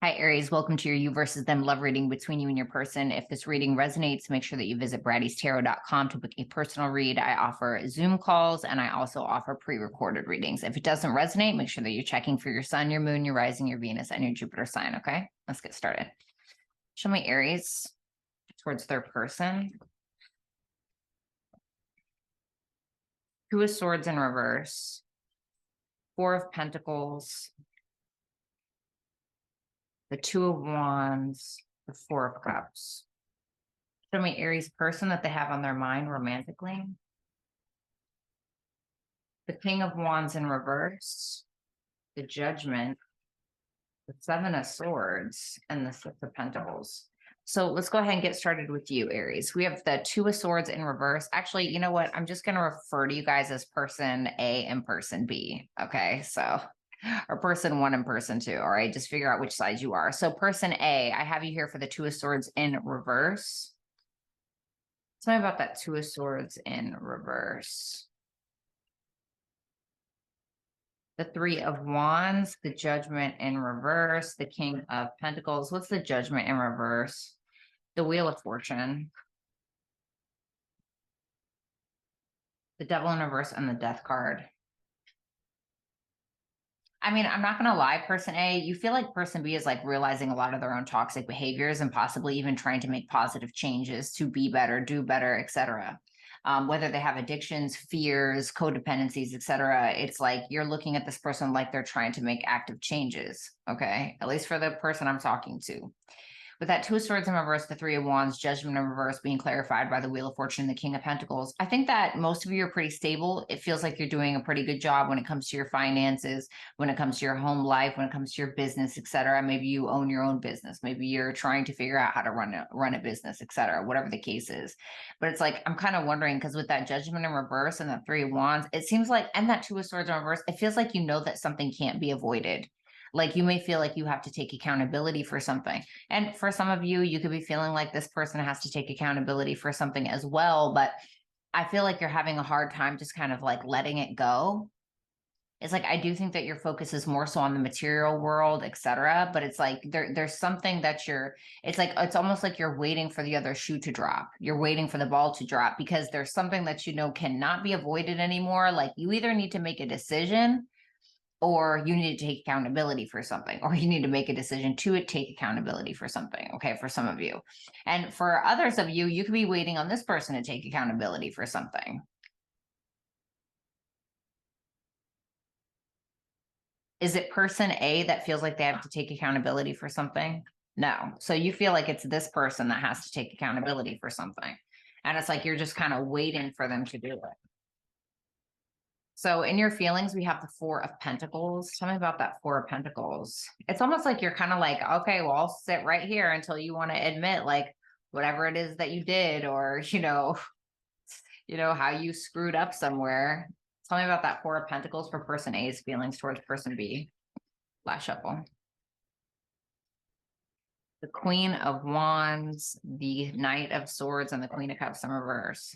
Hi, Aries. Welcome to your You versus Them love reading between you and your person. If this reading resonates, make sure that you visit Bratty'sTarot.com to book a personal read. I offer Zoom calls and I also offer pre-recorded readings. If it doesn't resonate, make sure that you're checking for your sun, your moon, your rising, your Venus, and your Jupiter sign, okay? Let's get started. Show me Aries towards their person. Two of Swords in reverse. Four of Pentacles. The Two of Wands, the Four of Cups. Show me Aries person that they have on their mind romantically. The King of Wands in reverse, the Judgment, the Seven of Swords, and the Six of Pentacles. So let's go ahead and get started with you, Aries. We have the Two of Swords in reverse. Actually, you know what? I'm just going to refer to you guys as person A and person B. Okay, so or person one and person two. All right, just figure out which side you are. So person A, I have you here for the Two of Swords in reverse. Tell me about that Two of Swords in reverse. The Three of Wands, the Judgment in reverse, the King of Pentacles. What's the Judgment in reverse? The Wheel of Fortune, the Devil in reverse, and the Death card. I mean, I'm not going to lie, person A, you feel like person B is like realizing a lot of their own toxic behaviors and possibly even trying to make positive changes to be better, do better, etc. Whether they have addictions, fears, codependencies, etc. It's like you're looking at this person like they're trying to make active changes. Okay. At least for the person I'm talking to. With that Two of Swords in reverse, the Three of Wands, Judgment in reverse being clarified by the Wheel of Fortune and the King of Pentacles, I think that most of you are pretty stable. It feels like you're doing a pretty good job when it comes to your finances, when it comes to your home life, when it comes to your business, etc. Maybe you own your own business. Maybe you're trying to figure out how to run a business, etc. Whatever the case is. But it's like, I'm kind of wondering, because with that Judgment in reverse and that Three of Wands, it seems like, and that Two of Swords in reverse, it feels like you know that something can't be avoided. Like you may feel like you have to take accountability for something. And for some of you, you could be feeling like this person has to take accountability for something as well. But I feel like you're having a hard time just kind of like letting it go. It's like, I do think that your focus is more so on the material world, etc. But it's like there's something that it's like, it's almost like you're waiting for the other shoe to drop. You're waiting for the ball to drop because there's something that you know cannot be avoided anymore. Like you either need to make a decision or you need to take accountability for something, or you need to make a decision to take accountability for something. Okay. For some of you. And for others of you, you could be waiting on this person to take accountability for something. Is it person A that feels like they have to take accountability for something? No. So you feel like it's this person that has to take accountability for something. And it's like, you're just kind of waiting for them to do it. So in your feelings, we have the Four of Pentacles. Tell me about that Four of Pentacles. It's almost like you're kind of like, okay, well, I'll sit right here until you want to admit like whatever it is that you did, or, how you screwed up somewhere. Tell me about that Four of Pentacles for person A's feelings towards person B. Last shuffle. The Queen of Wands, the Knight of Swords, and the Queen of Cups in reverse.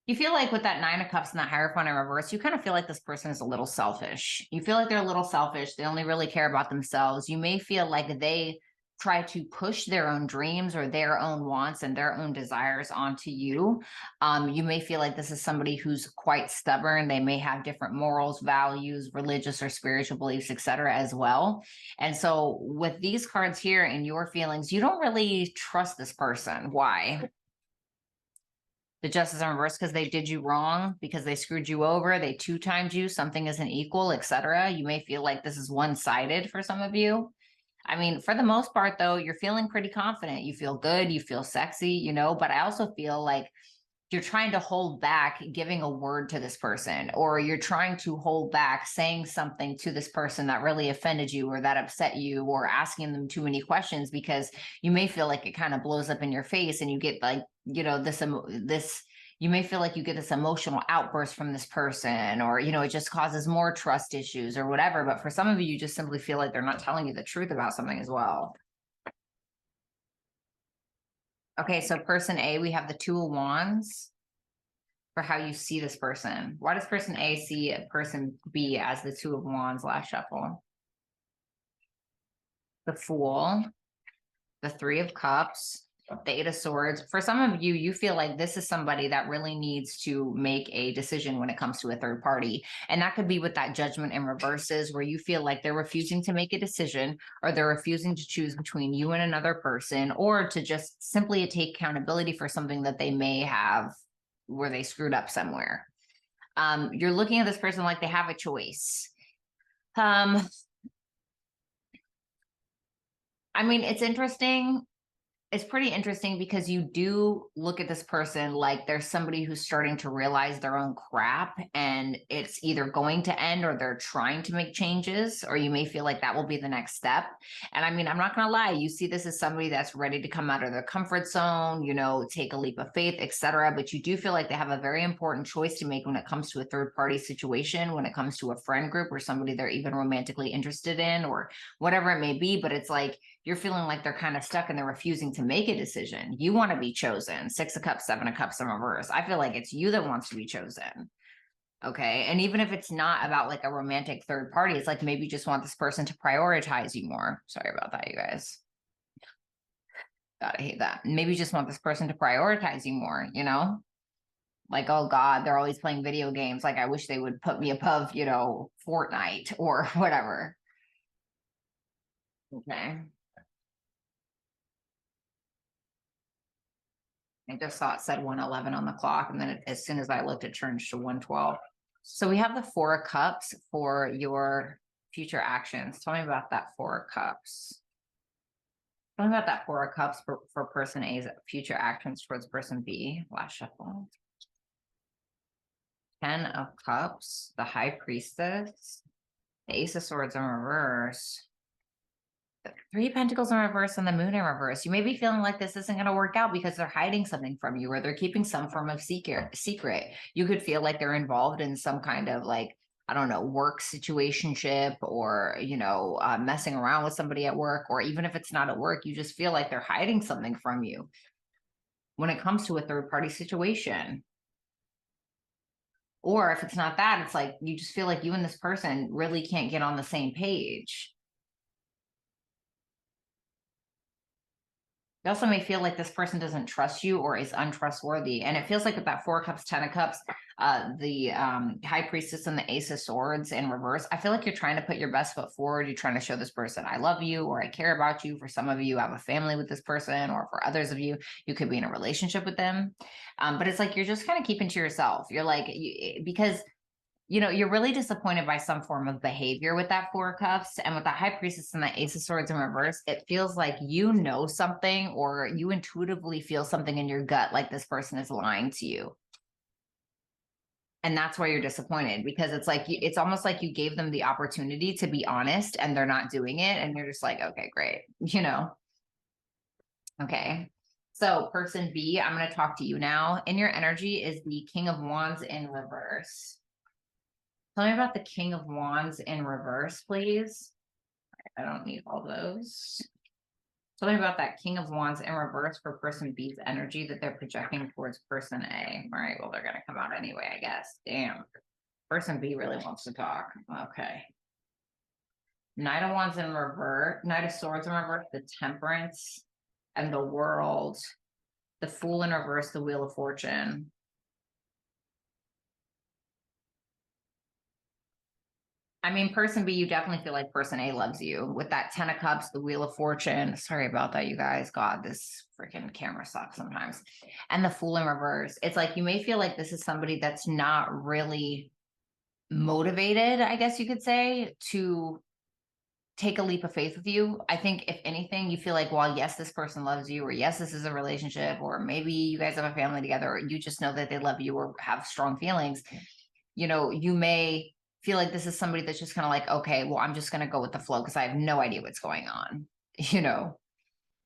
You feel like with that Nine of Cups and that Hierophant in reverse, you kind of feel like this person is a little selfish. You feel like they're a little selfish. They only really care about themselves. You may feel like they try to push their own dreams or their own wants and their own desires onto you. You may feel like this is somebody who's quite stubborn. They may have different morals, values, religious or spiritual beliefs, etc. as well. And so with these cards here in your feelings, you don't really trust this person. Why? The Justice in reverse because they did you wrong, because they screwed you over, they two-timed you, something isn't equal, etc. You may feel like this is one-sided for some of you. I mean, for the most part, though, you're feeling pretty confident. You feel good, you feel sexy, but I also feel like you're trying to hold back giving a word to this person, or you're trying to hold back saying something to this person that really offended you or that upset you, or asking them too many questions because you may feel like it kind of blows up in your face and you get like, this you may feel like you get this emotional outburst from this person, or it just causes more trust issues or whatever. But for some of you, you just simply feel like they're not telling you the truth about something as well. Okay, so person A, we have the Two of Wands, for how you see this person. Why does person A see person B as the Two of Wands last shuffle? The Fool, the Three of Cups, the Eight of Swords. For some of you, you feel like this is somebody that really needs to make a decision when it comes to a third party. And that could be with that Judgment in reverses, where you feel like they're refusing to make a decision, or they're refusing to choose between you and another person, or to just simply take accountability for something that they may have where they screwed up somewhere. You're looking at this person like they have a choice. I mean, it's interesting. It's pretty interesting because you do look at this person like there's somebody who's starting to realize their own crap, and it's either going to end or they're trying to make changes, or you may feel like that will be the next step. And I mean, I'm not going to lie, you see this as somebody that's ready to come out of their comfort zone, you know, take a leap of faith, etc. But you do feel like they have a very important choice to make when it comes to a third party situation, when it comes to a friend group or somebody they're even romantically interested in, or whatever it may be. But it's like, you're feeling like they're kind of stuck and they're refusing to make a decision. You want to be chosen. Six of Cups, Seven of Cups in reverse. I feel like it's you that wants to be chosen. Okay. And even if it's not about like a romantic third party, it's like maybe you just want this person to prioritize you more. Sorry about that, you guys. God, I hate that. Maybe you just want this person to prioritize you more, you know? Like, oh God, they're always playing video games. Like, I wish they would put me above, you know, Fortnite or whatever. Okay. I just saw it said 111 on the clock, and then as soon as I looked, it turned to 112. So we have the Four of Cups for your future actions. Tell me about that Four of Cups. Tell me about that Four of Cups for person A's future actions towards person B. Last shuffle. 10 of Cups, the High Priestess, the Ace of Swords in reverse, Three of Pentacles in reverse, and the Moon in reverse. You may be feeling like this isn't going to work out because they're hiding something from you, or they're keeping some form of secret. You could feel like they're involved in some kind of, like, I don't know, work situationship, or, you know, messing around with somebody at work, or even if it's not at work, you just feel like they're hiding something from you when it comes to a third party situation. Or if it's not that, it's like you just feel like you and this person really can't get on the same page. You also may feel like this person doesn't trust you or is untrustworthy. And it feels like with that Four of Cups, 10 of Cups, the High Priestess and the Ace of Swords in reverse, I feel like you're trying to put your best foot forward. You're trying to show this person, I love you, or I care about you. For some of you, have a family with this person, or for others of you, you could be in a relationship with them. But it's like you're just kind of keeping to yourself. You're like, because you know, you're really disappointed by some form of behavior with that Four of Cups, and with the High Priestess and the Ace of Swords in reverse, it feels like you know something, or you intuitively feel something in your gut, like this person is lying to you. And that's why you're disappointed, because it's like, it's almost like you gave them the opportunity to be honest and they're not doing it. And you're just like, okay, great. You know? Okay. So person B, I'm going to talk to you now. In your energy is the King of Wands in reverse. Tell me about the King of Wands in reverse, please. I don't need all those. Tell me about that King of Wands in reverse for person B's energy that they're projecting towards person A. All right, well, they're going to come out anyway, I guess. Damn. Person B really wants to talk. Okay. Knight of Wands in reverse, Knight of Swords in reverse, the Temperance and the World, the Fool in reverse, the Wheel of Fortune. I mean, person B, you definitely feel like person A loves you. With that 10 of Cups, the Wheel of Fortune. Sorry about that, you guys. God, this freaking camera sucks sometimes. And the Fool in reverse. It's like you may feel like this is somebody that's not really motivated, I guess you could say, to take a leap of faith with you. I think if anything, you feel like, well, yes, this person loves you, or yes, this is a relationship, or maybe you guys have a family together, or you just know that they love you or have strong feelings. You know, you may feel like this is somebody that's just kind of like, okay, well, I'm just going to go with the flow because I have no idea what's going on, you know?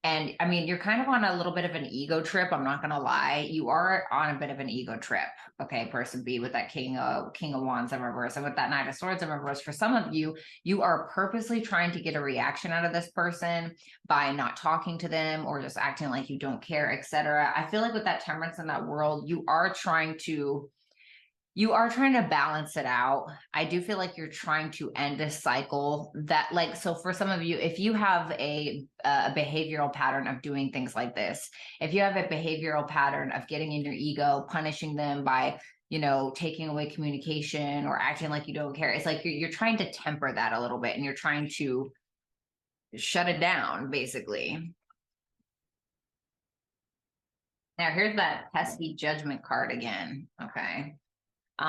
And I mean, you're kind of on a little bit of an ego trip. I'm not gonna lie. You are on a bit of an ego trip. Okay, person B with that King of Wands in reverse and with that Knight of Swords in reverse. For some of you, you are purposely trying to get a reaction out of this person by not talking to them or just acting like you don't care, etc. I feel like with that Temperance in that world, you are trying to balance it out. I do feel like you're trying to end a cycle that, like, so for some of you, if you have a behavioral pattern of doing things like this, if you have a behavioral pattern of getting in your ego, punishing them by, taking away communication or acting like you don't care, it's like you're trying to temper that a little bit and you're trying to shut it down, basically. Now, here's that pesky Judgment card again. Okay.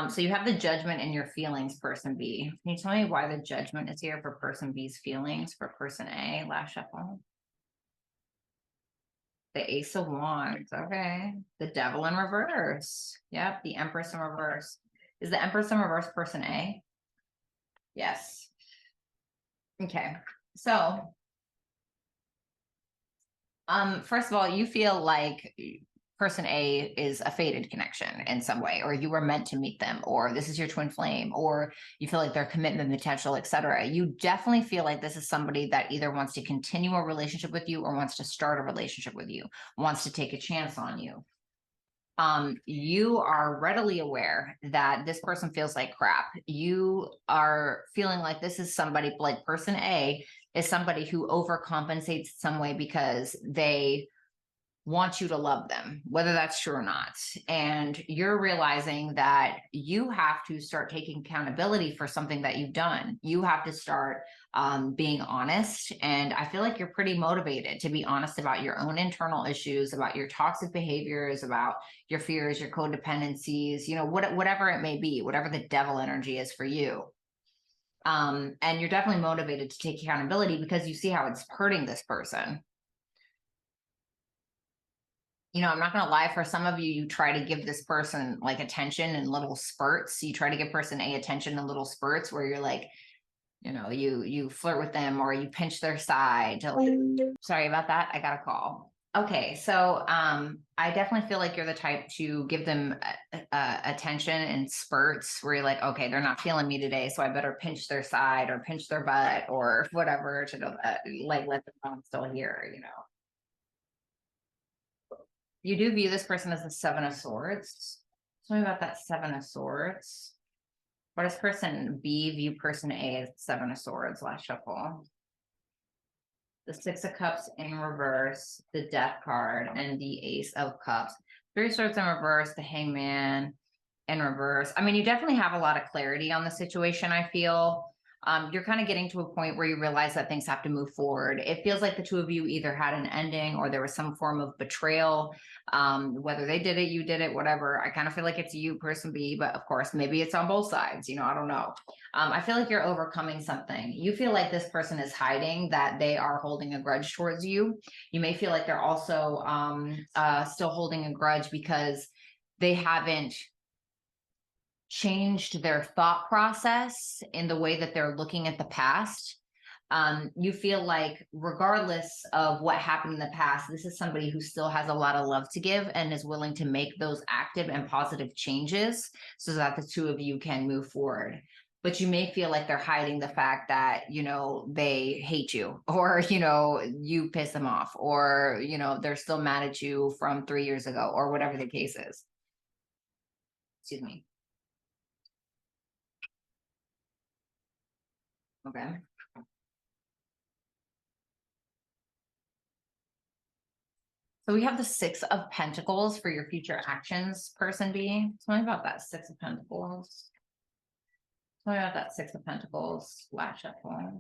So you have the Judgment in your feelings, person B. Can you tell me why the Judgment is here for person B's feelings for person A? Last shuffle. The Ace of Wands. Okay. The Devil in reverse. Yep. The Empress in reverse. Is the Empress in reverse person A? Yes. Okay. So, first of all, you feel like person A is a fated connection in some way, or you were meant to meet them, or this is your twin flame, or you feel like their commitment potential, etc. You definitely feel like this is somebody that either wants to continue a relationship with you or wants to start a relationship with you, wants to take a chance on you. You are readily aware that this person feels like crap. You are feeling like this is somebody, like person A is somebody who overcompensates some way because they want you to love them, whether that's true or not. And you're realizing that you have to start taking accountability for something that you've done. You have to start being honest. And I feel like you're pretty motivated to be honest about your own internal issues, about your toxic behaviors, about your fears, your codependencies, whatever it may be, whatever the devil energy is for you. And you're definitely motivated to take accountability because you see how it's hurting this person. I'm not going to lie, for some of you, you try to give this person like attention in little spurts. You try to give person A attention in little spurts where you're like, you flirt with them or you pinch their side. Sorry about that. I got a call. Okay. So, I definitely feel like you're the type to give them attention in spurts where you're like, okay, they're not feeling me today, so I better pinch their side or pinch their butt or whatever to know that, like, let them know I'm still here, You do view this person as the Seven of Swords. Tell me about that Seven of Swords. What does person B view person A as the Seven of Swords? Last shuffle. The Six of Cups in reverse, the Death card, and the Ace of Cups. Three Swords in reverse, the Hangman in reverse. I mean, you definitely have a lot of clarity on the situation, I feel. You're kind of getting to a point where you realize that things have to move forward. It feels like the two of you either had an ending or there was some form of betrayal. Whether they did it, you did it, whatever. I kind of feel like it's you, person B, but of course, maybe it's on both sides. I don't know. I feel like you're overcoming something. You feel like this person is hiding that they are holding a grudge towards you. You may feel like they're also still holding a grudge because they haven't changed their thought process in the way that they're looking at the past. You feel like regardless of what happened in the past, this is somebody who still has a lot of love to give and is willing to make those active and positive changes so that the two of you can move forward. But you may feel like they're hiding the fact that, they hate you or, you piss them off or, they're still mad at you from 3 years ago or whatever the case is. Excuse me. Okay. So we have the Six of Pentacles for your future actions, person B. Tell me about that Six of Pentacles. Tell me about that Six of Pentacles. Flash up one.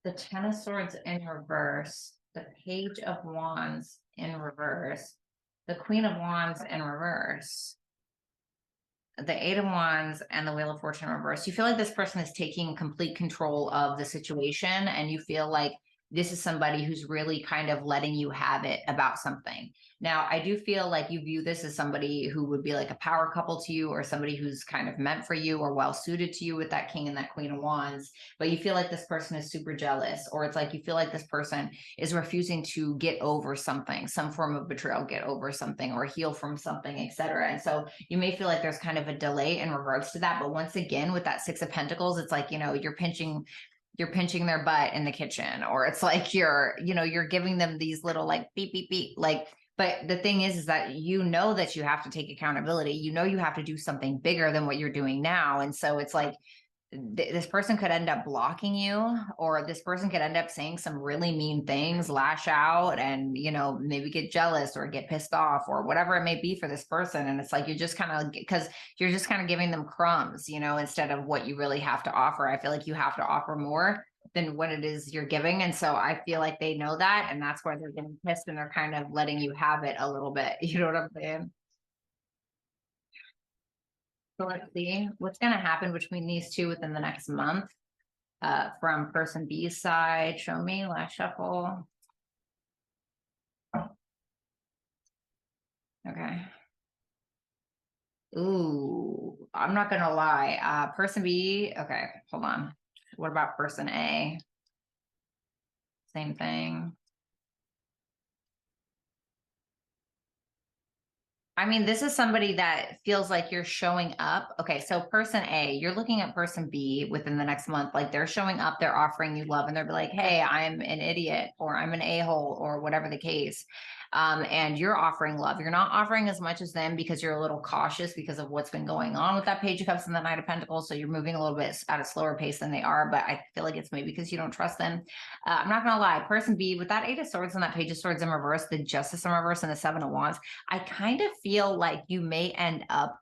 The Ten of Swords in reverse. The Page of Wands in reverse. The Queen of Wands in reverse. The Eight of Wands and the Wheel of Fortune in reverse. You feel like this person is taking complete control of the situation and you feel like this is somebody who's really kind of letting you have it about something. Now, I do feel like you view this as somebody who would be like a power couple to you, or somebody who's kind of meant for you or well suited to you with that king and that queen of wands. But you feel like this person is super jealous, or it's like you feel like this person is refusing to get over something, some form of betrayal, get over something, or heal from something, etc. And so you may feel like there's kind of a delay in regards to that. But once again, with that Six of Pentacles, it's like, you're pinching their butt in the kitchen, or it's like you're giving them these little like beep beep beep, like. But the thing is that you know that you have to take accountability. You know you have to do something bigger than what you're doing now. And so it's like this person could end up blocking you, or this person could end up saying some really mean things, lash out, and maybe get jealous or get pissed off or whatever it may be for this person. And it's like you're just kind of, because you're just kind of giving them crumbs, instead of what you really have to offer. I feel like you have to offer more than what it is you're giving. And so I feel like they know that, and that's why they're getting pissed, and they're kind of letting you have it a little bit. You know what I'm saying? So let's see what's going to happen between these two within the next month. From person B's side, show me last shuffle. Okay. Ooh, I'm not going to lie. Person B, okay, hold on. What about person A? Same thing. I mean, this is somebody that feels like you're showing up. Okay, so person A, you're looking at person B within the next month. Like they're showing up, they're offering you love, and they're like, hey, I'm an idiot, or I'm an a-hole, or whatever the case. And you're offering love. You're not offering as much as them because you're a little cautious because of what's been going on with that Page of Cups and the Knight of Pentacles. So you're moving a little bit at a slower pace than they are. But I feel like it's maybe because you don't trust them. I'm not going to lie. Person B, with that Eight of Swords and that Page of Swords in reverse, the Justice in reverse, and the Seven of Wands, I kind of feel like you may end up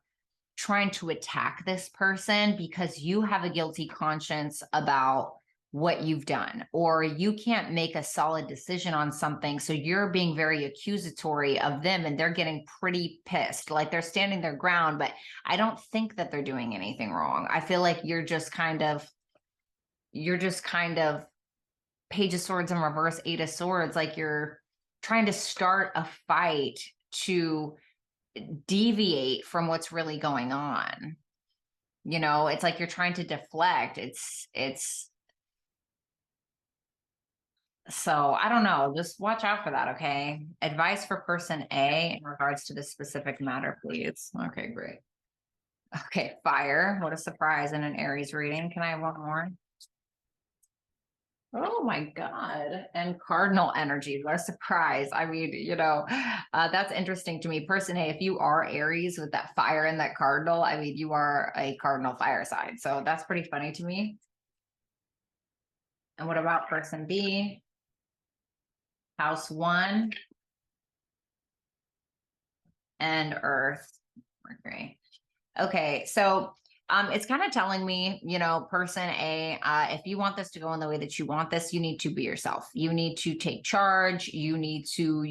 trying to attack this person because you have a guilty conscience about what you've done, or you can't make a solid decision on something. So you're being very accusatory of them, and they're getting pretty pissed. Like they're standing their ground, but I don't think that they're doing anything wrong. I feel like you're just kind of Page of Swords in reverse, Eight of Swords, like you're trying to start a fight to deviate from what's really going on. It's like you're trying to deflect. It's so I don't know. Just watch out for that, okay? Advice for person A in regards to this specific matter, please. Okay, great. Okay, fire. What a surprise in an Aries reading. Can I have one more? Oh my God. And cardinal energy. What a surprise. I mean, that's interesting to me. Person A, if you are Aries with that fire and that cardinal, I mean, you are a cardinal fire sign. So that's pretty funny to me. And what about person B? House 1 and Earth. Mercury. Okay, so it's kind of telling me, person A, if you want this to go in the way that you want this, you need to be yourself. You need to take charge. You need to,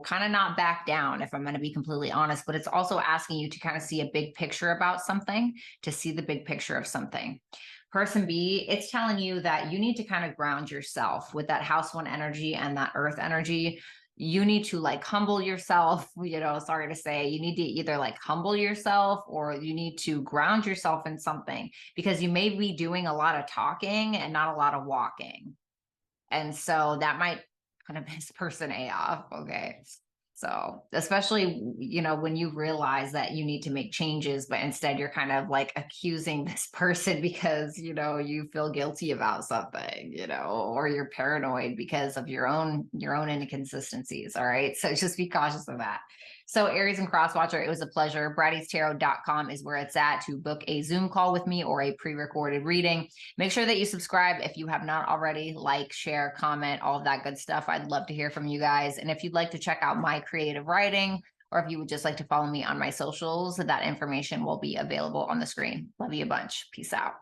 kind of not back down, if I'm going to be completely honest. But it's also asking you to kind of see a big picture about something, to see the big picture of something. Person B, it's telling you that you need to kind of ground yourself with that House 1 energy and that Earth energy. You need to like humble yourself, sorry to say, you need to either like humble yourself, or you need to ground yourself in something, because you may be doing a lot of talking and not a lot of walking. And so that might kind of piss person A off. Okay. So especially, when you realize that you need to make changes, but instead you're kind of like accusing this person because, you feel guilty about something, or you're paranoid because of your own inconsistencies. All right. So just be cautious of that. So Aries and Crosswatcher, it was a pleasure. Bratty'sTarot.com is where it's at to book a Zoom call with me or a pre-recorded reading. Make sure that you subscribe if you have not already. Like, share, comment, all of that good stuff. I'd love to hear from you guys. And if you'd like to check out my creative writing, or if you would just like to follow me on my socials, that information will be available on the screen. Love you a bunch. Peace out.